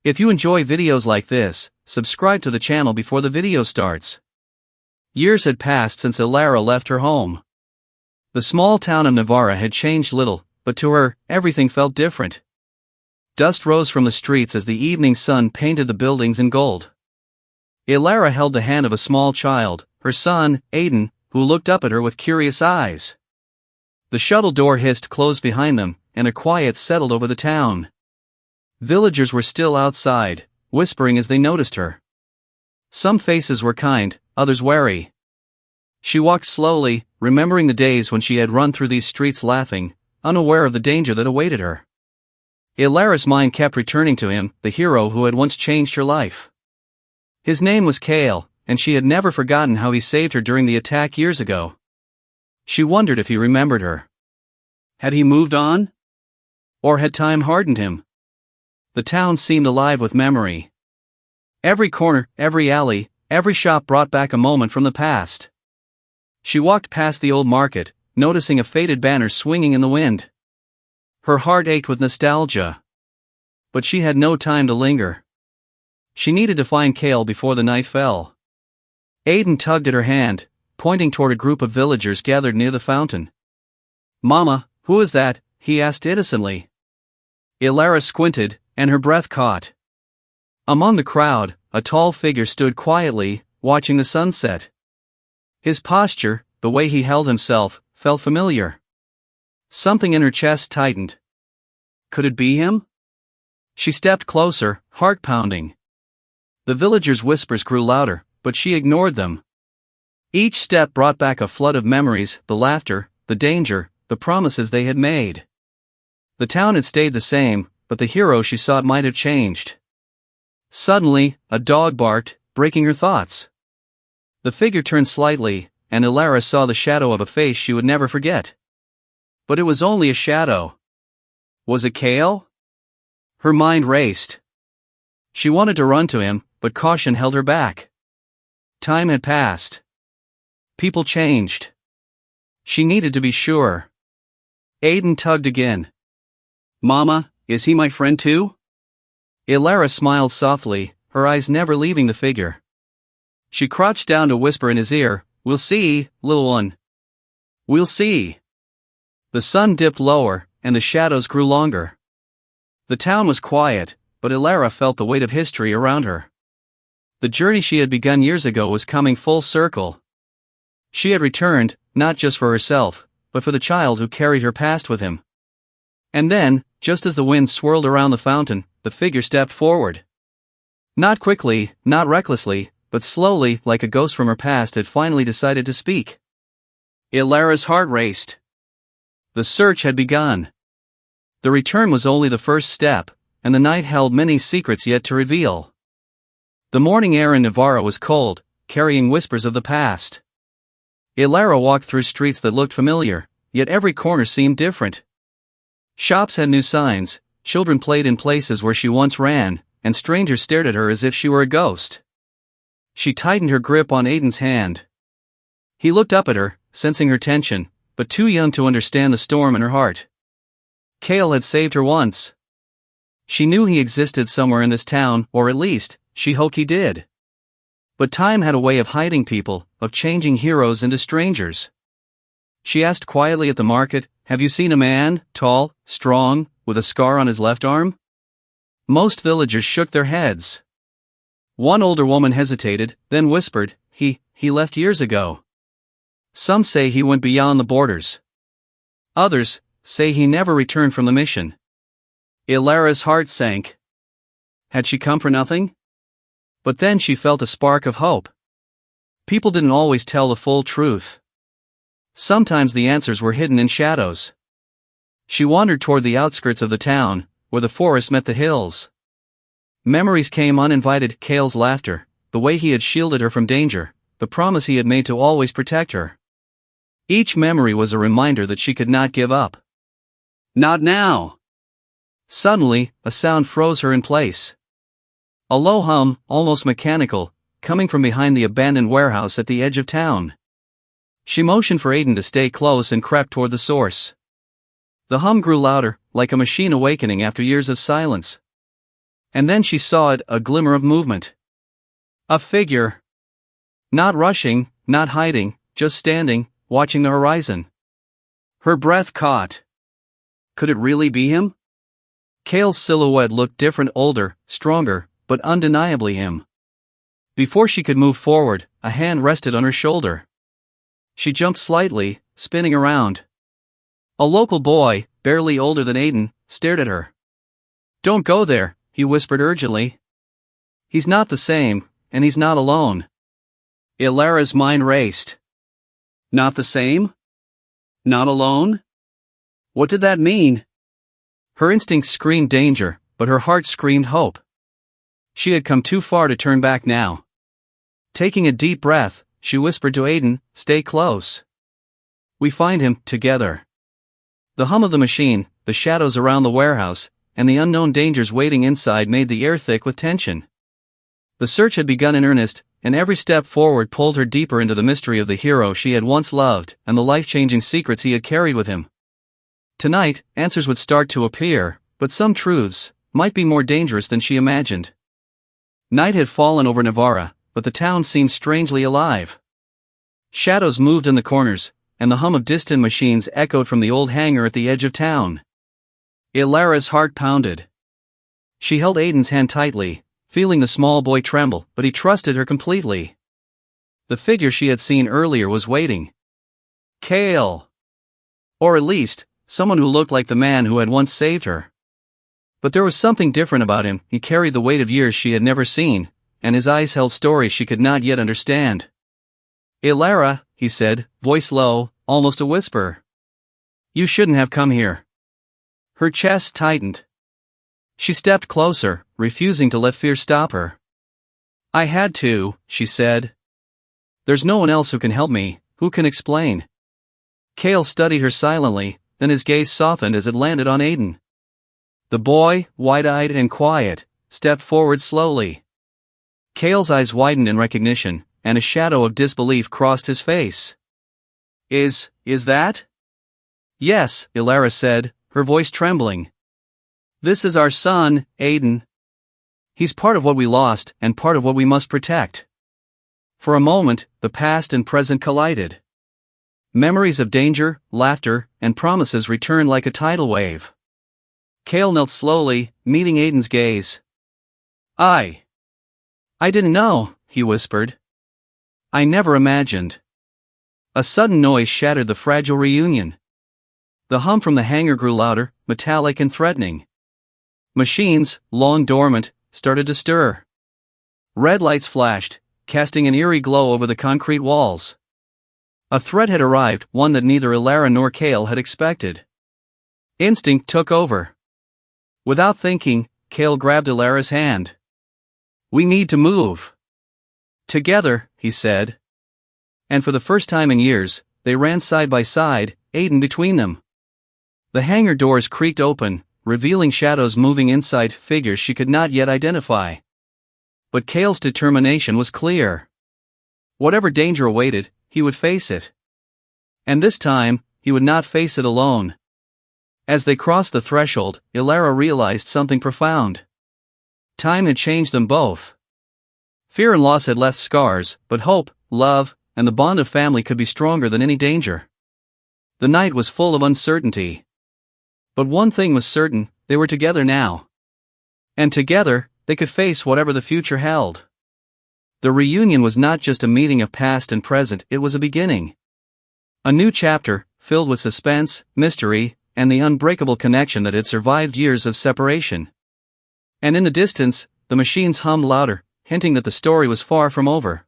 If you enjoy videos like this, subscribe to the channel before the video starts. Years had passed since Ilara left her home. The small town of Navarra had changed little, but to her, everything felt different. Dust rose from the streets as the evening sun painted the buildings in gold. Ilara held the hand of a small child, her son, Aiden, who looked up at her with curious eyes. The shuttle door hissed closed behind them, and a quiet settled over the town. Villagers were still outside, whispering as they noticed her. Some faces were kind, others wary. She walked slowly, remembering the days when she had run through these streets laughing, unaware of the danger that awaited her. Ilara's mind kept returning to him, the hero who had once changed her life. His name was Kale, and she had never forgotten how he saved her during the attack years ago. She wondered if he remembered her. Had he moved on? Or had time hardened him? The town seemed alive with memory. Every corner, every alley, every shop brought back a moment from the past. She walked past the old market, noticing a faded banner swinging in the wind. Her heart ached with nostalgia. But she had no time to linger. She needed to find Kale before the night fell. Aiden tugged at her hand, pointing toward a group of villagers gathered near the fountain. "Mama, who is that?" he asked innocently. Ilara squinted, and her breath caught. Among the crowd, a tall figure stood quietly, watching the sunset. His posture, the way he held himself, felt familiar. Something in her chest tightened. Could it be him? She stepped closer, heart pounding. The villagers' whispers grew louder, but she ignored them. Each step brought back a flood of memories, the laughter, the danger, the promises they had made. The town had stayed the same, but the hero she sought might have changed. Suddenly, a dog barked, breaking her thoughts. The figure turned slightly, and Ilara saw the shadow of a face she would never forget. But it was only a shadow. Was it Kale? Her mind raced. She wanted to run to him, but caution held her back. Time had passed. People changed. She needed to be sure. Aiden tugged again. "Mama, is he my friend too?" Ilara smiled softly, her eyes never leaving the figure. She crouched down to whisper in his ear, "We'll see, little one. We'll see." The sun dipped lower, and the shadows grew longer. The town was quiet, but Ilara felt the weight of history around her. The journey she had begun years ago was coming full circle. She had returned, not just for herself, but for the child who carried her past with him. And then, just as the wind swirled around the fountain, the figure stepped forward. Not quickly, not recklessly, but slowly, like a ghost from her past had finally decided to speak. Ilara's heart raced. The search had begun. The return was only the first step, and the night held many secrets yet to reveal. The morning air in Navarra was cold, carrying whispers of the past. Ilara walked through streets that looked familiar, yet every corner seemed different. Shops had new signs, children played in places where she once ran, and strangers stared at her as if she were a ghost. She tightened her grip on Aiden's hand. He looked up at her, sensing her tension, but too young to understand the storm in her heart. Kale had saved her once. She knew he existed somewhere in this town, or at least, she hoped he did. But time had a way of hiding people, of changing heroes into strangers. She asked quietly at the market, "Have you seen a man, tall, strong, with a scar on his left arm?" Most villagers shook their heads. One older woman hesitated, then whispered, He left years ago. Some say he went beyond the borders. Others say he never returned from the mission." Ilara's heart sank. Had she come for nothing? But then she felt a spark of hope. People didn't always tell the full truth. Sometimes the answers were hidden in shadows. She wandered toward the outskirts of the town, where the forest met the hills. Memories came uninvited, Kale's laughter, the way he had shielded her from danger, the promise he had made to always protect her. Each memory was a reminder that she could not give up. Not now! Suddenly, a sound froze her in place. A low hum, almost mechanical, coming from behind the abandoned warehouse at the edge of town. She motioned for Aiden to stay close and crept toward the source. The hum grew louder, like a machine awakening after years of silence. And then she saw it, a glimmer of movement. A figure. Not rushing, not hiding, just standing, watching the horizon. Her breath caught. Could it really be him? Cale's silhouette looked different, older, stronger, but undeniably him. Before she could move forward, a hand rested on her shoulder. She jumped slightly, spinning around. A local boy, barely older than Aiden, stared at her. "Don't go there," he whispered urgently. "He's not the same, and he's not alone." Ilara's mind raced. Not the same? Not alone? What did that mean? Her instincts screamed danger, but her heart screamed hope. She had come too far to turn back now. Taking a deep breath, she whispered to Aiden, "Stay close. We find him, together." The hum of the machine, the shadows around the warehouse, and the unknown dangers waiting inside made the air thick with tension. The search had begun in earnest, and every step forward pulled her deeper into the mystery of the hero she had once loved and the life-changing secrets he had carried with him. Tonight, answers would start to appear, but some truths might be more dangerous than she imagined. Night had fallen over Navarra, but the town seemed strangely alive. Shadows moved in the corners, and the hum of distant machines echoed from the old hangar at the edge of town. Ilara's heart pounded. She held Aiden's hand tightly, feeling the small boy tremble, but he trusted her completely. The figure she had seen earlier was waiting. Cale! Or at least, someone who looked like the man who had once saved her. But there was something different about him. He carried the weight of years she had never seen, and his eyes held stories she could not yet understand. "Ilara," he said, voice low, almost a whisper. "You shouldn't have come here." Her chest tightened. She stepped closer, refusing to let fear stop her. "I had to," she said. "There's no one else who can help me, who can explain." Cale studied her silently, then his gaze softened as it landed on Aiden. The boy, wide-eyed and quiet, stepped forward slowly. Cale's eyes widened in recognition, and a shadow of disbelief crossed his face. Is that?" "Yes," Ilara said, her voice trembling. "This is our son, Aiden. He's part of what we lost and part of what we must protect." For a moment, the past and present collided. Memories of danger, laughter, and promises returned like a tidal wave. Cale knelt slowly, meeting Aiden's gaze. I didn't know," he whispered. "I never imagined." A sudden noise shattered the fragile reunion. The hum from the hangar grew louder, metallic and threatening. Machines, long dormant, started to stir. Red lights flashed, casting an eerie glow over the concrete walls. A threat had arrived, one that neither Ilara nor Cale had expected. Instinct took over. Without thinking, Cale grabbed Ilara's hand. "We need to move." "Together," he said. And for the first time in years, they ran side by side, Aiden between them. The hangar doors creaked open, revealing shadows moving inside, figures she could not yet identify. But Cale's determination was clear. Whatever danger awaited, he would face it. And this time, he would not face it alone. As they crossed the threshold, Ilara realized something profound. Time had changed them both. Fear and loss had left scars, but hope, love, and the bond of family could be stronger than any danger. The night was full of uncertainty. But one thing was certain, they were together now. And together, they could face whatever the future held. The reunion was not just a meeting of past and present, it was a beginning. A new chapter, filled with suspense, mystery, and the unbreakable connection that had survived years of separation. And in the distance, the machines hummed louder, hinting that the story was far from over.